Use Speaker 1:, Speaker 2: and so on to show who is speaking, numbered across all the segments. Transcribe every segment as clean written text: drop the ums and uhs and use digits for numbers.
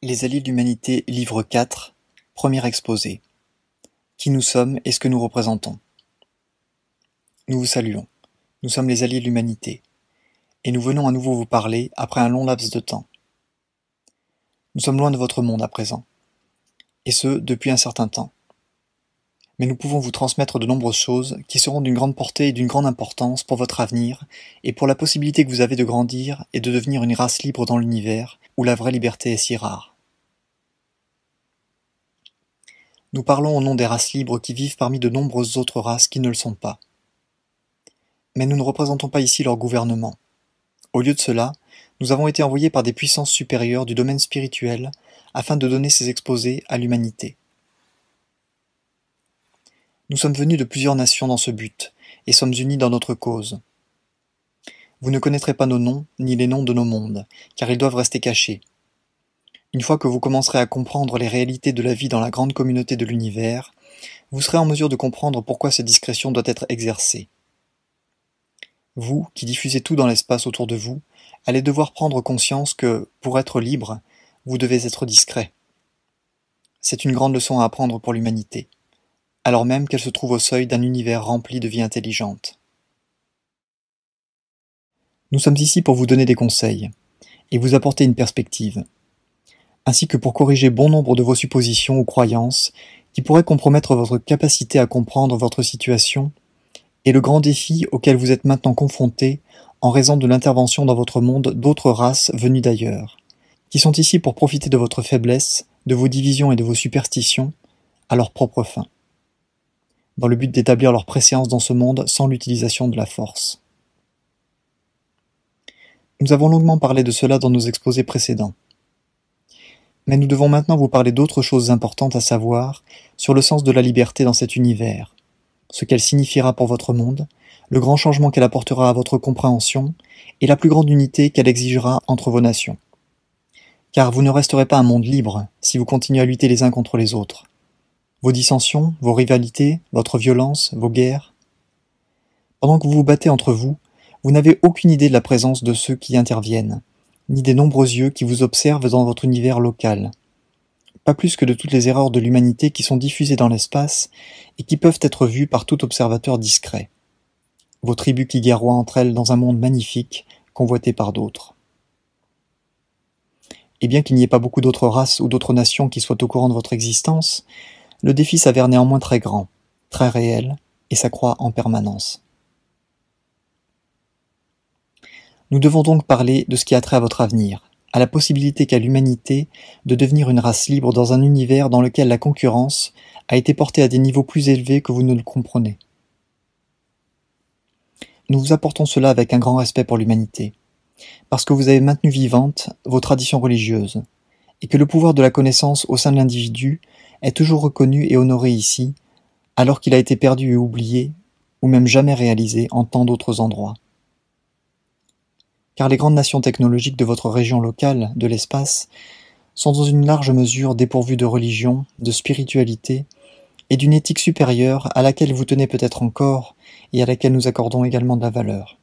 Speaker 1: Les Alliés de l'Humanité, livre 4, premier exposé. Qui nous sommes et ce que nous représentons. Nous vous saluons. Nous sommes les Alliés de l'Humanité. Et nous venons à nouveau vous parler après un long laps de temps. Nous sommes loin de votre monde à présent. Et ce, depuis un certain temps. Mais nous pouvons vous transmettre de nombreuses choses qui seront d'une grande portée et d'une grande importance pour votre avenir et pour la possibilité que vous avez de grandir et de devenir une race libre dans l'univers où la vraie liberté est si rare. Nous parlons au nom des races libres qui vivent parmi de nombreuses autres races qui ne le sont pas. Mais nous ne représentons pas ici leur gouvernement. Au lieu de cela, nous avons été envoyés par des puissances supérieures du domaine spirituel afin de donner ces exposés à l'humanité. Nous sommes venus de plusieurs nations dans ce but, et sommes unis dans notre cause. Vous ne connaîtrez pas nos noms, ni les noms de nos mondes, car ils doivent rester cachés. Une fois que vous commencerez à comprendre les réalités de la vie dans la grande communauté de l'univers, vous serez en mesure de comprendre pourquoi cette discrétion doit être exercée. Vous, qui diffusez tout dans l'espace autour de vous, allez devoir prendre conscience que, pour être libre, vous devez être discret. C'est une grande leçon à apprendre pour l'humanité, alors même qu'elle se trouve au seuil d'un univers rempli de vie intelligente. Nous sommes ici pour vous donner des conseils, et vous apporter une perspective, ainsi que pour corriger bon nombre de vos suppositions ou croyances qui pourraient compromettre votre capacité à comprendre votre situation et le grand défi auquel vous êtes maintenant confrontés en raison de l'intervention dans votre monde d'autres races venues d'ailleurs, qui sont ici pour profiter de votre faiblesse, de vos divisions et de vos superstitions, à leur propre fin, dans le but d'établir leur préséance dans ce monde sans l'utilisation de la force. Nous avons longuement parlé de cela dans nos exposés précédents. Mais nous devons maintenant vous parler d'autres choses importantes à savoir sur le sens de la liberté dans cet univers, ce qu'elle signifiera pour votre monde, le grand changement qu'elle apportera à votre compréhension et la plus grande unité qu'elle exigera entre vos nations. Car vous ne resterez pas un monde libre si vous continuez à lutter les uns contre les autres. Vos dissensions, vos rivalités, votre violence, vos guerres. Pendant que vous vous battez entre vous, vous n'avez aucune idée de la présence de ceux qui interviennent, ni des nombreux yeux qui vous observent dans votre univers local. Pas plus que de toutes les erreurs de l'humanité qui sont diffusées dans l'espace et qui peuvent être vues par tout observateur discret. Vos tribus qui guerroient entre elles dans un monde magnifique, convoité par d'autres. Et bien qu'il n'y ait pas beaucoup d'autres races ou d'autres nations qui soient au courant de votre existence, le défi s'avère néanmoins très grand, très réel, et s'accroît en permanence. Nous devons donc parler de ce qui a trait à votre avenir, à la possibilité qu'a l'humanité de devenir une race libre dans un univers dans lequel la concurrence a été portée à des niveaux plus élevés que vous ne le comprenez. Nous vous apportons cela avec un grand respect pour l'humanité, parce que vous avez maintenu vivantes vos traditions religieuses, et que le pouvoir de la connaissance au sein de l'individu est toujours reconnu et honoré ici, alors qu'il a été perdu et oublié, ou même jamais réalisé en tant d'autres endroits. Car les grandes nations technologiques de votre région locale, de l'espace, sont dans une large mesure dépourvues de religion, de spiritualité et d'une éthique supérieure à laquelle vous tenez peut-être encore et à laquelle nous accordons également de la valeur.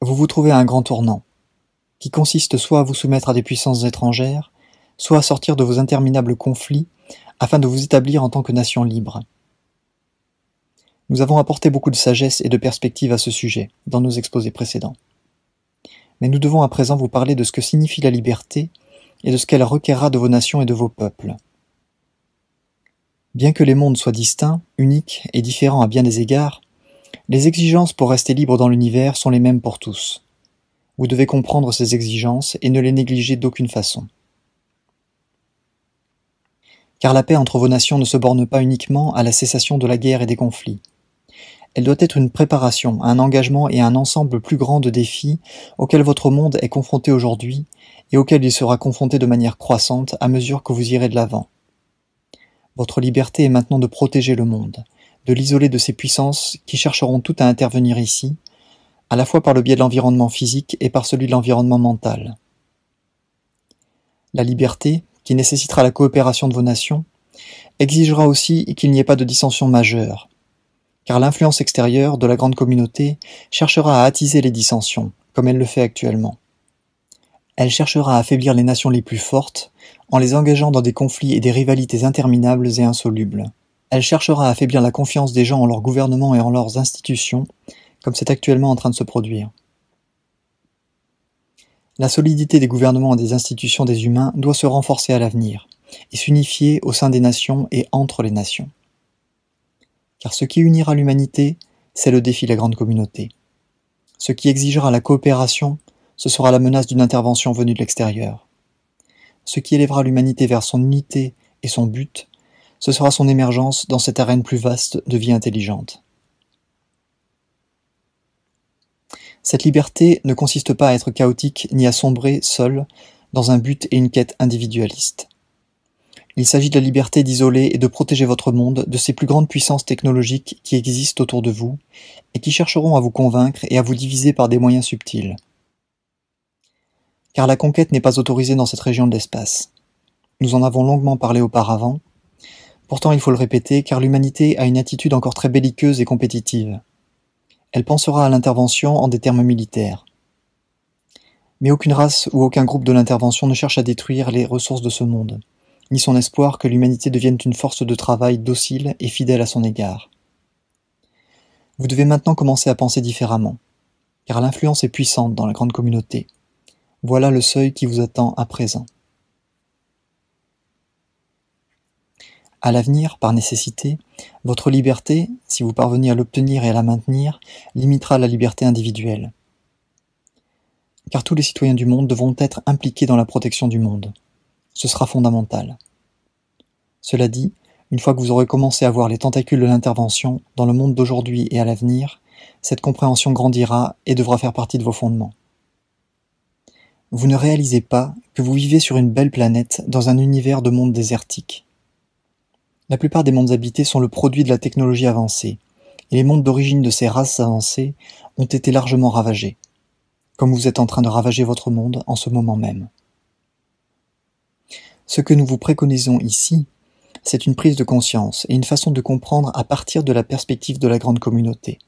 Speaker 1: Vous vous trouvez à un grand tournant, qui consiste soit à vous soumettre à des puissances étrangères, soit à sortir de vos interminables conflits afin de vous établir en tant que nation libre. Nous avons apporté beaucoup de sagesse et de perspective à ce sujet, dans nos exposés précédents. Mais nous devons à présent vous parler de ce que signifie la liberté et de ce qu'elle requerra de vos nations et de vos peuples. Bien que les mondes soient distincts, uniques et différents à bien des égards, les exigences pour rester libre dans l'univers sont les mêmes pour tous. Vous devez comprendre ces exigences et ne les négliger d'aucune façon. Car la paix entre vos nations ne se borne pas uniquement à la cessation de la guerre et des conflits. Elle doit être une préparation, un engagement et un ensemble plus grand de défis auxquels votre monde est confronté aujourd'hui et auxquels il sera confronté de manière croissante à mesure que vous irez de l'avant. Votre liberté est maintenant de protéger le monde, de l'isoler de ces puissances qui chercheront toutes à intervenir ici, à la fois par le biais de l'environnement physique et par celui de l'environnement mental. La liberté, qui nécessitera la coopération de vos nations, exigera aussi qu'il n'y ait pas de dissension majeure, car l'influence extérieure de la grande communauté cherchera à attiser les dissensions, comme elle le fait actuellement. Elle cherchera à affaiblir les nations les plus fortes en les engageant dans des conflits et des rivalités interminables et insolubles. Elle cherchera à affaiblir la confiance des gens en leur gouvernement et en leurs institutions, comme c'est actuellement en train de se produire. La solidité des gouvernements et des institutions des humains doit se renforcer à l'avenir, et s'unifier au sein des nations et entre les nations. Car ce qui unira l'humanité, c'est le défi de la grande communauté. Ce qui exigera la coopération, ce sera la menace d'une intervention venue de l'extérieur. Ce qui élèvera l'humanité vers son unité et son but, ce sera son émergence dans cette arène plus vaste de vie intelligente. Cette liberté ne consiste pas à être chaotique ni à sombrer seul dans un but et une quête individualiste. Il s'agit de la liberté d'isoler et de protéger votre monde de ces plus grandes puissances technologiques qui existent autour de vous et qui chercheront à vous convaincre et à vous diviser par des moyens subtils. Car la conquête n'est pas autorisée dans cette région de l'espace. Nous en avons longuement parlé auparavant. Pourtant, il faut le répéter, car l'humanité a une attitude encore très belliqueuse et compétitive. Elle pensera à l'intervention en des termes militaires. Mais aucune race ou aucun groupe de l'intervention ne cherche à détruire les ressources de ce monde, ni son espoir que l'humanité devienne une force de travail docile et fidèle à son égard. Vous devez maintenant commencer à penser différemment, car l'influence est puissante dans la grande communauté. Voilà le seuil qui vous attend à présent. À l'avenir, par nécessité, votre liberté, si vous parvenez à l'obtenir et à la maintenir, limitera la liberté individuelle. Car tous les citoyens du monde devront être impliqués dans la protection du monde. Ce sera fondamental. Cela dit, une fois que vous aurez commencé à voir les tentacules de l'intervention dans le monde d'aujourd'hui et à l'avenir, cette compréhension grandira et devra faire partie de vos fondements. Vous ne réalisez pas que vous vivez sur une belle planète dans un univers de monde désertique. La plupart des mondes habités sont le produit de la technologie avancée, et les mondes d'origine de ces races avancées ont été largement ravagés, comme vous êtes en train de ravager votre monde en ce moment même. Ce que nous vous préconisons ici, c'est une prise de conscience et une façon de comprendre à partir de la perspective de la grande communauté.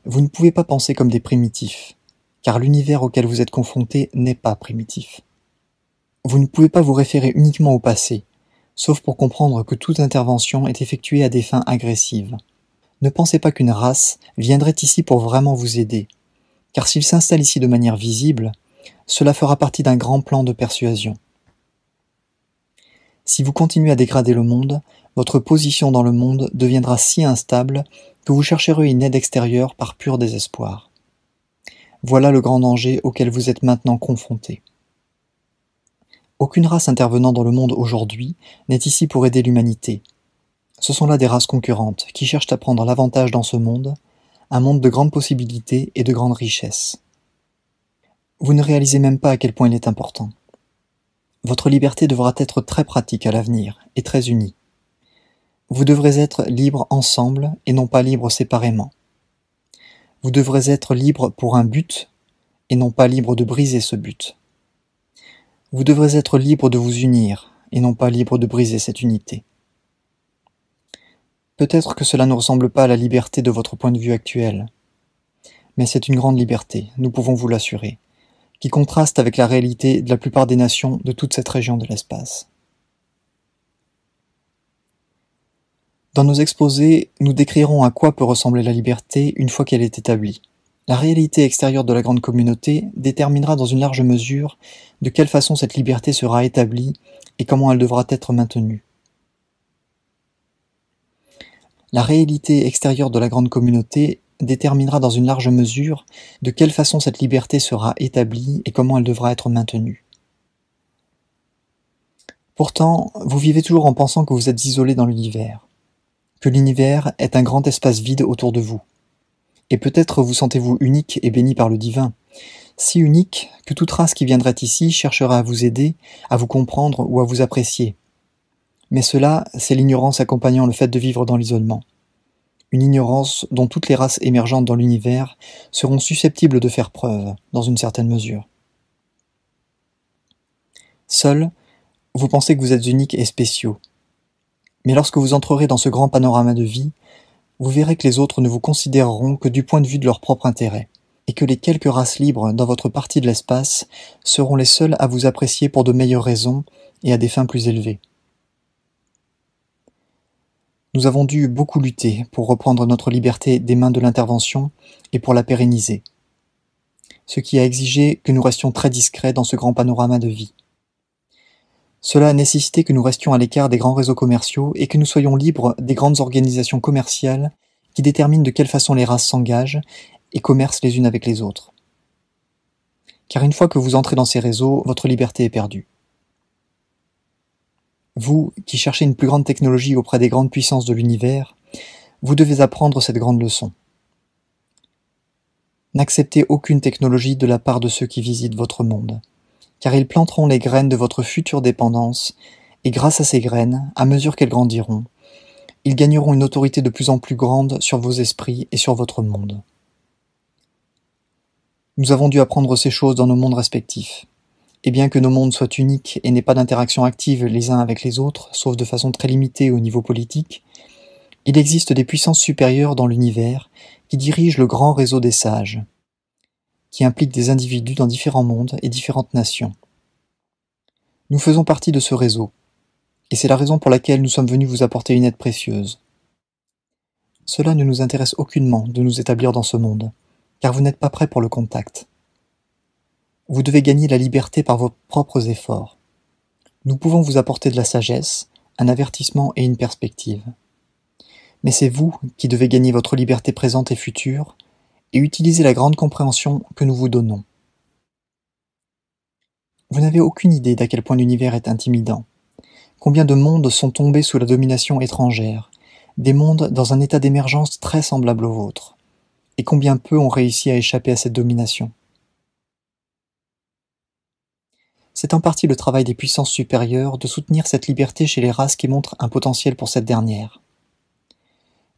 Speaker 1: Vous ne pouvez pas penser comme des primitifs, car l'univers auquel vous êtes confrontés n'est pas primitif. Vous ne pouvez pas vous référer uniquement au passé, sauf pour comprendre que toute intervention est effectuée à des fins agressives. Ne pensez pas qu'une race viendrait ici pour vraiment vous aider, car s'il s'installe ici de manière visible, cela fera partie d'un grand plan de persuasion. Si vous continuez à dégrader le monde, votre position dans le monde deviendra si instable que vous chercherez une aide extérieure par pur désespoir. Voilà le grand danger auquel vous êtes maintenant confrontés. Aucune race intervenant dans le monde aujourd'hui n'est ici pour aider l'humanité. Ce sont là des races concurrentes qui cherchent à prendre l'avantage dans ce monde, un monde de grandes possibilités et de grandes richesses. Vous ne réalisez même pas à quel point il est important. Votre liberté devra être très pratique à l'avenir et très unie. Vous devrez être libres ensemble et non pas libres séparément. Vous devrez être libres pour un but et non pas libres de briser ce but. Vous devrez être libres de vous unir et non pas libres de briser cette unité. Peut-être que cela ne ressemble pas à la liberté de votre point de vue actuel, mais c'est une grande liberté, nous pouvons vous l'assurer, qui contraste avec la réalité de la plupart des nations de toute cette région de l'espace. Dans nos exposés, nous décrirons à quoi peut ressembler la liberté une fois qu'elle est établie. La réalité extérieure de la grande communauté déterminera dans une large mesure de quelle façon cette liberté sera établie et comment elle devra être maintenue. La réalité extérieure de la grande communauté déterminera dans une large mesure de quelle façon cette liberté sera établie et comment elle devra être maintenue. Pourtant, vous vivez toujours en pensant que vous êtes isolé dans l'univers, que l'univers est un grand espace vide autour de vous. Et peut-être vous sentez-vous unique et béni par le divin, si unique que toute race qui viendrait ici cherchera à vous aider, à vous comprendre ou à vous apprécier. Mais cela, c'est l'ignorance accompagnant le fait de vivre dans l'isolement. Une ignorance dont toutes les races émergentes dans l'univers seront susceptibles de faire preuve, dans une certaine mesure. Seul, vous pensez que vous êtes uniques et spéciaux. Mais lorsque vous entrerez dans ce grand panorama de vie, vous verrez que les autres ne vous considéreront que du point de vue de leur propre intérêt, et que les quelques races libres dans votre partie de l'espace seront les seules à vous apprécier pour de meilleures raisons et à des fins plus élevées. Nous avons dû beaucoup lutter pour reprendre notre liberté des mains de l'intervention et pour la pérenniser, ce qui a exigé que nous restions très discrets dans ce grand panorama de vie. Cela a nécessité que nous restions à l'écart des grands réseaux commerciaux et que nous soyons libres des grandes organisations commerciales qui déterminent de quelle façon les races s'engagent et commercent les unes avec les autres. Car une fois que vous entrez dans ces réseaux, votre liberté est perdue. Vous, qui cherchez une plus grande technologie auprès des grandes puissances de l'univers, vous devez apprendre cette grande leçon. N'acceptez aucune technologie de la part de ceux qui visitent votre monde, car ils planteront les graines de votre future dépendance, et grâce à ces graines, à mesure qu'elles grandiront, ils gagneront une autorité de plus en plus grande sur vos esprits et sur votre monde. Nous avons dû apprendre ces choses dans nos mondes respectifs. Et bien que nos mondes soient uniques et n'aient pas d'interaction active les uns avec les autres, sauf de façon très limitée au niveau politique, il existe des puissances supérieures dans l'univers qui dirigent le grand réseau des sages, qui implique des individus dans différents mondes et différentes nations. Nous faisons partie de ce réseau, et c'est la raison pour laquelle nous sommes venus vous apporter une aide précieuse. Cela ne nous intéresse aucunement de nous établir dans ce monde, car vous n'êtes pas prêts pour le contact. Vous devez gagner la liberté par vos propres efforts. Nous pouvons vous apporter de la sagesse, un avertissement et une perspective. Mais c'est vous qui devez gagner votre liberté présente et future et utiliser la grande compréhension que nous vous donnons. Vous n'avez aucune idée d'à quel point l'univers est intimidant. Combien de mondes sont tombés sous la domination étrangère, des mondes dans un état d'émergence très semblable au vôtre, et combien peu ont réussi à échapper à cette domination. C'est en partie le travail des puissances supérieures de soutenir cette liberté chez les races qui montrent un potentiel pour cette dernière.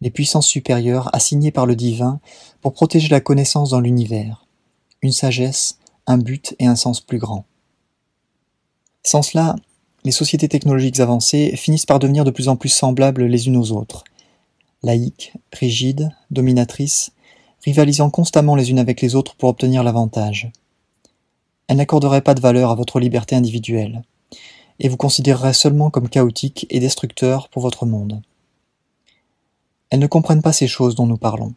Speaker 1: Les puissances supérieures assignées par le divin pour protéger la connaissance dans l'univers, une sagesse, un but et un sens plus grand. Sans cela, les sociétés technologiques avancées finissent par devenir de plus en plus semblables les unes aux autres, laïques, rigides, dominatrices, rivalisant constamment les unes avec les autres pour obtenir l'avantage. Elles n'accorderaient pas de valeur à votre liberté individuelle, et vous considéreraient seulement comme chaotique et destructeur pour votre monde. Elles ne comprennent pas ces choses dont nous parlons.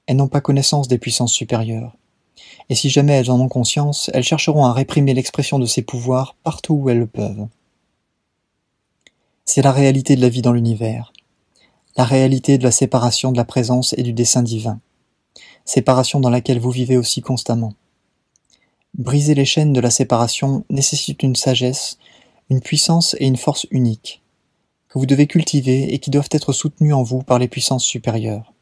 Speaker 1: Elles n'ont pas connaissance des puissances supérieures. Et si jamais elles en ont conscience, elles chercheront à réprimer l'expression de ces pouvoirs partout où elles le peuvent. C'est la réalité de la vie dans l'univers, la réalité de la séparation de la présence et du dessein divin, séparation dans laquelle vous vivez aussi constamment. Briser les chaînes de la séparation nécessite une sagesse, une puissance et une force uniques, que vous devez cultiver et qui doivent être soutenues en vous par les puissances supérieures.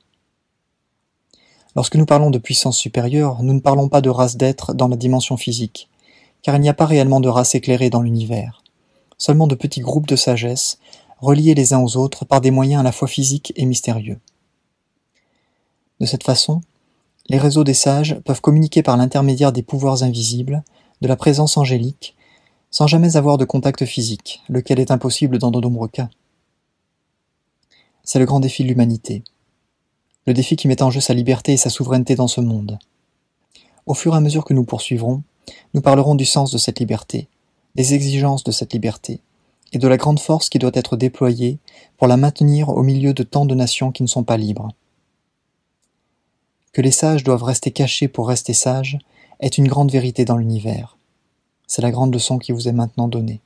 Speaker 1: Lorsque nous parlons de puissance supérieure, nous ne parlons pas de race d'êtres dans la dimension physique, car il n'y a pas réellement de race éclairée dans l'univers, seulement de petits groupes de sagesse, reliés les uns aux autres par des moyens à la fois physiques et mystérieux. De cette façon, les réseaux des sages peuvent communiquer par l'intermédiaire des pouvoirs invisibles, de la présence angélique, sans jamais avoir de contact physique, lequel est impossible dans de nombreux cas. C'est le grand défi de l'humanité. Le défi qui met en jeu sa liberté et sa souveraineté dans ce monde. Au fur et à mesure que nous poursuivrons, nous parlerons du sens de cette liberté, des exigences de cette liberté, et de la grande force qui doit être déployée pour la maintenir au milieu de tant de nations qui ne sont pas libres. Que les sages doivent rester cachés pour rester sages est une grande vérité dans l'univers. C'est la grande leçon qui vous est maintenant donnée.